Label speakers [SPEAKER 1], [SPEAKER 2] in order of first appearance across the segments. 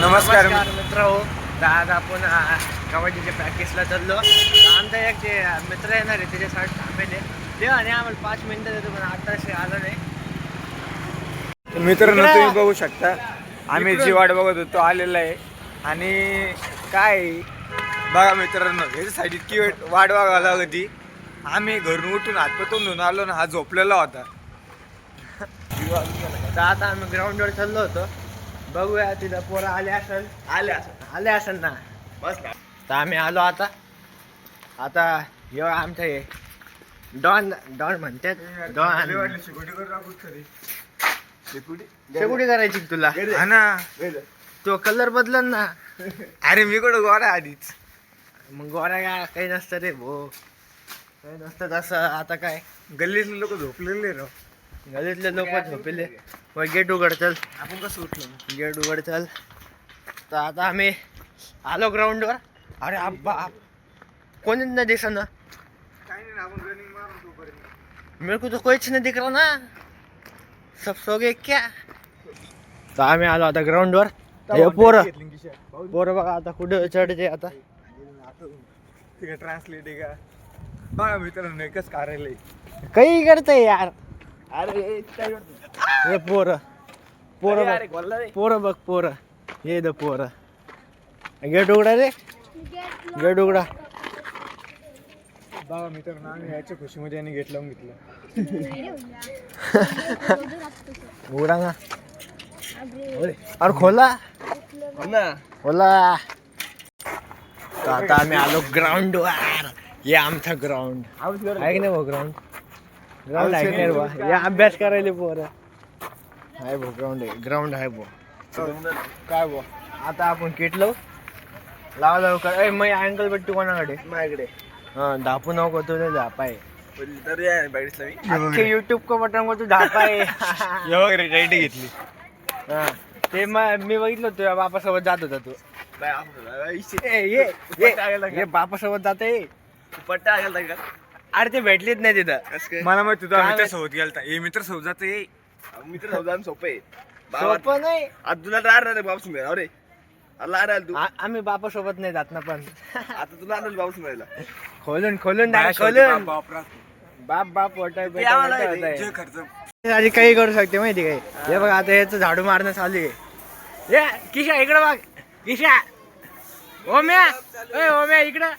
[SPEAKER 1] नमस्कार
[SPEAKER 2] मित्र हो. आज आपण कबड्डीच्या प्रॅक्टिसला चाललो. आमचा एक जे मित्र येणार आहे त्याच्यासाठी थांबेले ते आणि आम्हाला 5 मिनिटं देतो पण आताशी आलं नाही.
[SPEAKER 1] मित्रांनो तुम्ही बघू शकता आम्ही जी वाट बघत होतो आलेला आहे. आणि काय बघा मित्रांनो याच्यासाठी इतकी वाट बघायला होती. आम्ही घरून उठून हातपातून धुवून आलो ना, हा झोपलेला होता.
[SPEAKER 2] तर आता आम्ही ग्राउंडवर चाललो होतो. बघूया तिथं पोरं आले असेल ना. बस तर आम्ही आलो आता आमचं हे डॉन म्हणतात. डॉन शेकुटी करायची तुला
[SPEAKER 1] हा ना.
[SPEAKER 2] तो कलर बदलन ना.
[SPEAKER 1] अरे मी कुठं गोरा आधीच.
[SPEAKER 2] मग गोरा काही नसतं रे भो, काही नसतं तसं. आता काय
[SPEAKER 1] गल्लीतले लोक झोपलेले राव.
[SPEAKER 2] गलीतले लोक झोपले. गेट उघड चल.
[SPEAKER 1] आपण कसं उठलो
[SPEAKER 2] गेट उघड चल. तर आता आम्ही आलो ग्राउंडवर. अरे अब्बा कोणीच नाही दिसत ना. मेरे को तो कोईच नाही दिख रहा ना. सब सो गए क्या. तर आम्ही आलो आता ग्राउंडवर. पोरं बघा आता कुठे चढते. आता
[SPEAKER 1] ट्रान्सलेट आहे का बघा मित्रांनो, एकच कार्यालय
[SPEAKER 2] काही करते यार. अरे पोरं बघ पोरं. ये द पोरं. गेट उघडा रे, गेट उघडा.
[SPEAKER 1] बघा मित्रांनो आम्ही याच्या खुशीमध्ये आणि गेट लावून घेतलं.
[SPEAKER 2] उघडा ना. अरे खोला खोला. तर आता आम्ही आलो ग्राउंडवर. हे आमचा ग्राउंड आहे की नाही भाऊ. ग्राउंड आहे की नाही बा. या अभ्यास करायला पोरं आहे भाऊ. ग्राउंड आहे भाऊ. काय भाऊ आता आपण किट लावा लवकर. मग अँकल बट्टी कोणाकडे. माझ्याकडे. हा धापू नको तुझं धाप आहे. युट्यूब को बटन को तू धाप आहे.
[SPEAKER 1] राईट घेतली.
[SPEAKER 2] हा ते मी बघितलं तुझ्या बापासोबत जात होता तू. ये बापासोबत जाते.
[SPEAKER 1] पट्टा
[SPEAKER 2] अरे ते भेटलीच नाही तिथं.
[SPEAKER 1] मला माहिती तुझा मित्र सोबत गेलता. हे मित्र सोबत जाते.
[SPEAKER 3] मित्र सोबत सोपे
[SPEAKER 2] सोपं नाही.
[SPEAKER 3] आता तुला राहणार बाबूस मिळाला. अरे अल्ला तू
[SPEAKER 2] आम्ही बापासोबत नाही जात ना. पण
[SPEAKER 3] आता तुला आणलं बाबूस मिळाला.
[SPEAKER 2] खोलून खोलून बाप वाटाय आधी काही करू शकते माहिती काय. हे बघा आता याचं झाडू मारणं चालू आहे. ये किशा इकडं बघ. किशा ओम्या इकडं.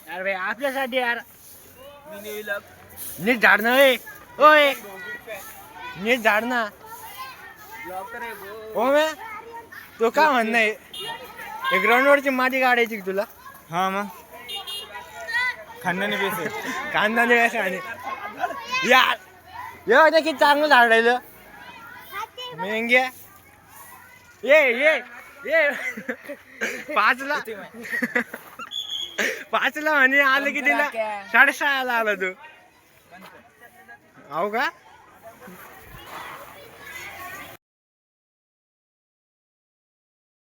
[SPEAKER 2] अरे भाई आपल्यासाठी यार नीट झाडणं. ओय नीट झाडणं. ओम्या तो काय म्हणणं आहे. ग्राउंडवरची माती काढायची तुला.
[SPEAKER 1] हा मग खांदाने बेस
[SPEAKER 2] कांदा आणि यार ये किती चांगलं झाडायलं. मेंग्या ये 5ला म्हणे आलं की तिला 6:30 आला तू. हो का.